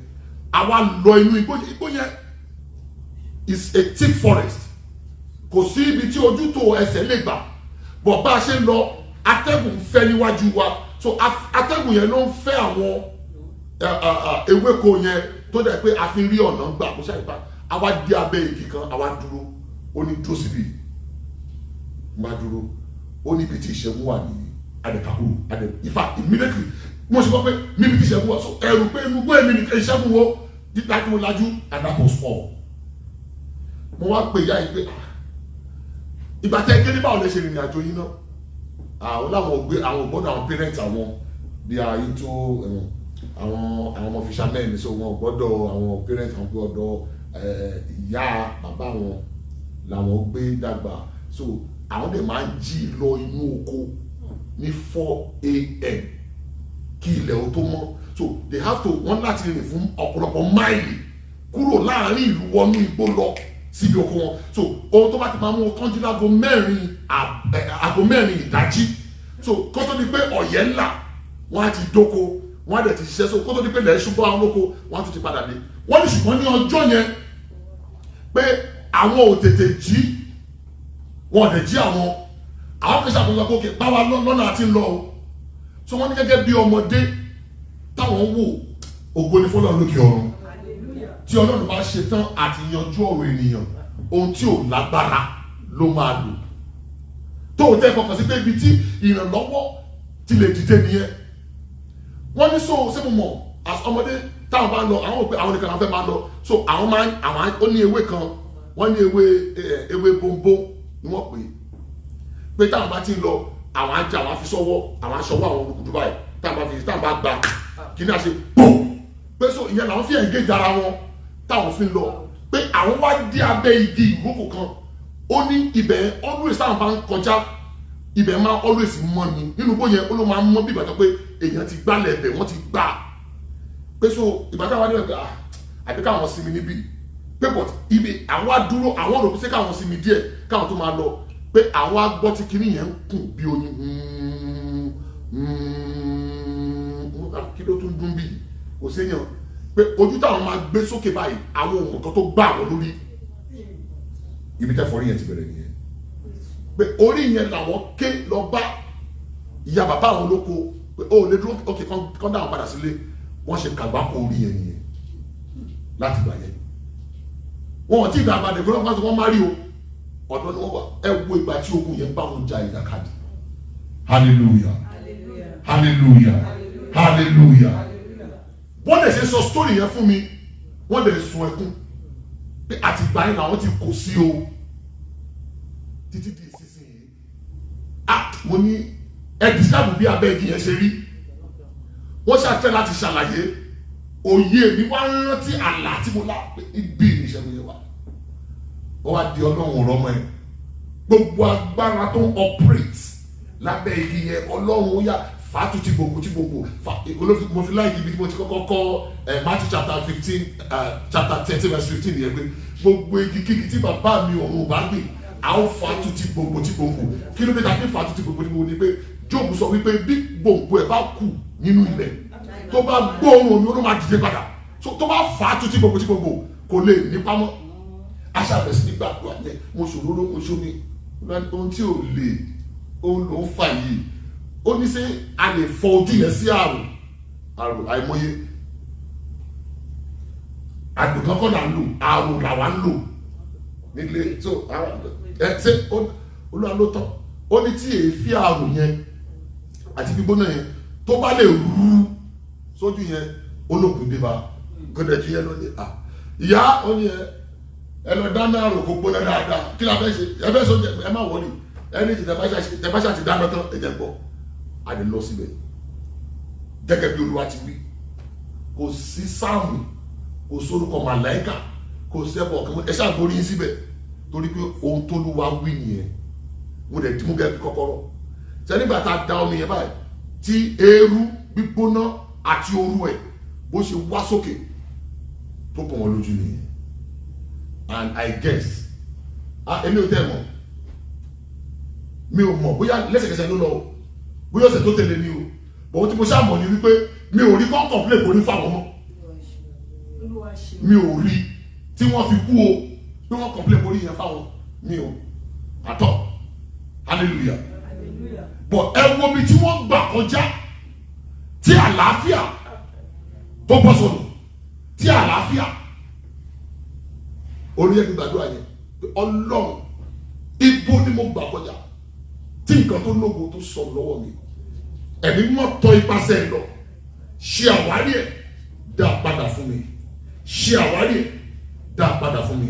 Speaker 1: àwa lọ inú igbó yẹn is a thick forest kò sí ibi tí ojú tó ẹsẹ̀ lè gbà bọ̀ bá a ṣe ń lọ atẹ́gùn fẹ́ níwájú wa so atẹ́gùn yẹn ló ń fẹ́ àwọn ewéko yẹn tó dẹ̀ pé a fi rí ọ̀nà gbà kó ṣàyẹ̀bá àwa dé abẹ́ igi kan àwa dúró ó ní dúró síbi má dúró ó ní ibi tí ìṣẹ́gun wà ní adẹ̀kàkúrú ìfà immediately mo ṣe kọ́ pé níbi tí ìṣẹ́gun wà so ẹ̀rù pé inú gbé mi nìkan ìṣẹ́gun wo dídá tí mo lajú and that was all mo wá pè ya yìí pé ìgbà tẹ́ kéde báwo lè ṣe rìnrìn àjò yín náà àwọn ògbọ́dọ̀ àwọn parents àwọn bí i into àwọn ọmọ fishermen so wọn gbọ́dọ̀ àwọn parents wọn gbọ́dọ̀ ìyá bàbá wọn làwọn gbé dàgbà so àwọn dẹ̀ máa ń jí lọ inú oko ní 4 a.m. kí ilẹ̀ ó tó mọ́ so they have to wọ́n láti rìn fún ọ̀pọ̀lọpọ̀ máìlì kúrò láàrin ìlú wọnú igbó lọ síbi oko wọn so ohun tó bá ti máa mú kánjú láago mẹ́rin ìdájí so kó tó di pé ọ̀yẹ́ ńlá wọ́n á ti dóko wọ́n á dẹ̀ ti ṣiṣẹ́ so kó tó di pé lẹ́yìn ṣùgbọ́n àwọn olóko wọ́n á tún ti padà dé wọ́n ní ṣùgbọ́n ní ọjọ́ yẹn pé àwọn ò tètè jí wọn ò dẹ̀ jí àwọn kìí ṣàkóso àkókè báwa lọ́nà àti ń lọ o so wọ́n ní gẹ́gẹ́ bí ọmọdé táwọn wò ògo ni fọlọ́run lókè ọ̀run tí Ọlọ́run bá ṣe tán àti yanjú ọ̀rọ̀ ènìyàn ohun tí ò lágbára ló máa lò tó o tẹ́ fọkàn sí pé ibi tí ìrànlọ́wọ́ ti lè dìde nìyẹn wọ́n ní so ṣé mo mọ̀ ọmọdé táwọn bá ń lọ àwọn òpè àwọn nìkan náà fẹ́ máa lọ so àwọn ó ní ewé kan wọ́n ní ewé bombo ni wọ́n pè táwọn bá ti ń lọ àwọn ajá àwọn afi sọ́wọ́ àwọn aṣọwọ́ àwọn olùkùdù báyìí táwọn bá gba kí ní àṣẹ pọ̀ pé so ìyẹn làwọn fi engage ara wọn táwọn fi ń lọ pé àwọn wá dé abẹ́ igi ìrókò kan ó ní ibẹ̀ always táwọn bá ń kọjá ibẹ̀ máa always mọ́ ni nínú bó yẹn ó ló máa ń mọ́ bí ìgbà tó pé èèyàn ti gbálẹ̀ ẹ̀bẹ̀ wọ́n ti gbà pé so ìgbà táwọn adé ẹ̀gbẹ́ àbí káwọn sinmi níbí pé but ibi àwọn adúró àwọn rò pé káwọn sinmi díẹ̀ káwọn tó máa lọ pé àwọn agbọ́ tí kinní yẹn ń kùn bí oyin kí ló tún dún bí kò séyàn pé ojú táwọn máa gbé sókè báyìí àwọn ohun kan tó gbá àwọn lórí ibi tẹ́fọ̀rí yẹn ti bẹ̀rẹ̀ nìyẹn pé orí yẹn làwọn ké lọ bá ìyá bàbá àwọn olóko pé ó lè dúró ókè kán dáhùn padà sílé wọ́n ṣe kàgbákò orí yẹn nìyẹn láti gbà yẹn wọn ò tí ì dá àbàdàn ìgbọ́n pàṣẹ wọn má rí o ọ̀dọ́ ni wọ́n wà ẹ wo ìgbà tí ogun yẹn bá wọn ja ìjàkadì hallelujah hallelujah hallelujah wọ́n dẹ̀ ṣe sọ story yẹn fún mi wọ́n dẹ̀ sun ẹkún pé àtìgbà yẹn làwọn ti kò sí o títí di ìsinsìnyí mo ní ẹ̀dìsáàbù bí abẹ́ igi yẹn ṣe rí wọ́n ṣàtẹ́ láti ṣàlàyé òye mi wá rántí àlá tí mo lá pé ibi ìṣẹ́gun yẹn wà ó wá di ọlọ́run rọmọ ẹ̀ gbogbo agbára tó ń operate lábẹ́ igi yẹn ọlọ́run ó yà fàátù tí gbogbo mo fi láì ibi tí mo ti kọ́kọ́ kọ́ Matthew chapter 15 chapter 30 verse 15 yẹn pé gbogbo igi kíkì tí bàbá mi ọ̀run bá gbé a ó fàátù tí gbogbo kí ló dé ta fi fàátù tí gbogbo ni pé Job sọ wípé bí gbogbo ẹ̀ bá kù nínú ilẹ̀ tó bá gbóòórùn omi ó ló máa dìde padà tó bá fàátù tí gbogbo kò lè nípa mọ́ aṣàbẹ̀sí nígbàgbọ́ àyẹ̀ mo ṣòro mo ṣomi ohun tí ò lè òun ló ń fà yìí ó ní sẹ́ a lè fọ ojú yẹn sí àrùn àìmọye àgbẹ̀kan kọ́ là ń lò àrùn làwa ń lò nílé so ṣe olúwa ló tọ́ ó ní tí èéfì àrùn yẹn àti gbígbóná yẹn tó bá lè rú sójú yẹn olókùn dé bá gbọ́dọ̀ jí yẹn lónìí ìyá ó ní ẹ lọ dáná àrò kó gbóná dáadáa kí la fẹ́ ṣe ẹ fẹ́ sọ ẹ má wọlé ẹni tí tẹ̀báṣà ti dáná tán ẹ jẹ́ gbọ́ a lè lọ síbẹ̀ gẹ́gẹ́ bí olúwa ti wí kò sí sáàmù kò sórúkọ màláìkà kò sẹ́bọ̀ ọ̀kan ẹ ṣàgbórí yín síbẹ̀ torí pé ohun tó ló wá wí nìyẹn mo dẹ̀ dìmú gẹ́gẹ́ bí kọ́kọ́rọ́ ṣe nígbà tá a da omi yẹn báyìí tí eérú gbígbóná àti ooru ẹ̀ bó ṣe wá sókè tó pọ̀ wọn lójú nìyẹn and I guess èmi ò tẹ́ mọ̀ mi ò mọ̀ bóyá lẹ́sẹ̀kẹsẹ̀ ló lọ bóyá ọ̀sẹ̀ tó tẹ̀lé mi o bọ̀wọ́ tí mo ṣáà mọ̀ ní wípé mi ò rí kọ́ńkọ̀ plé kò ní fáwọn mọ́ mi ò rí tí wọ́n fi kú o pé wọ́n kọ̀m̀plé borí yẹn fáwọn mi ò àtọ̀ hallelujah bọ̀ ẹ wo mi tí wọ́n gbà kọjá tí àlàáfíà tó bọ́ sọ̀rọ̀ tí àlàáfíà orí ẹni gbàdúrà yẹn ọlọ́run ibo ni mo gbà kọjá tí nǹkan tó lógo tó sọ lọ́wọ́ mi ẹ̀mí mọ́ tọ́ ipasẹ̀ lọ ṣe àwárí ẹ̀ dá padà fún mi ṣe àwárí ẹ̀ dá padà fún mi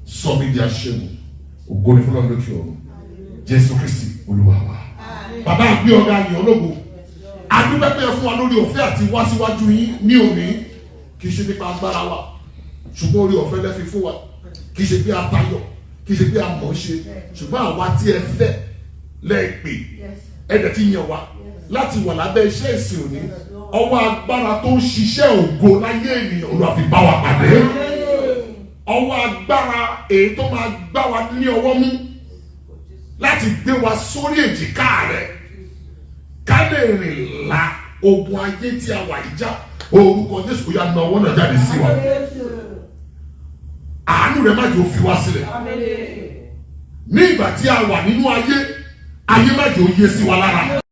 Speaker 1: sọ mi di aṣẹ́gun ògo ni fún ọlọ́run lókè ọ̀run Jésù Kristi olúwa wa bàbá àgbé ọ̀gá yìí ológo adúpẹ́pẹ́ fún wa lórí ọ̀fẹ́ àti wá síwájú yín ní òní kì í ṣe nípa agbára wa ṣùgbọ́n orí ọ̀fẹ́ lẹ́fi fún wa kì í ṣe bí atayọ̀ kì í ṣe bí amọ̀ ṣe ṣùgbọ́n àwa tí ẹ fẹ́ lẹ́ẹ̀pẹ́ ẹ̀dẹ̀ tí yàn wá láti wà lábẹ́ iṣẹ́ ìsìn òní ọwọ́ agbára tó ń ṣiṣẹ́ ògo láyé ènìyàn Olúwa fi bá wa pàdé ọwọ́ agbára èyí tó máa gbá wa ní ọwọ́ mú láti gbé wa sórí èjìká rẹ̀ ká lè rìn la ogun ayé tí a wà yìí já orúkọ Jésù ya na ọwọ́ náà jáde sí wa àánú rẹ̀ má jẹ́ ó fi wá sílẹ̀ ní ìgbà tí a wà nínú ayé má jẹ́ ó yé sí wa lára.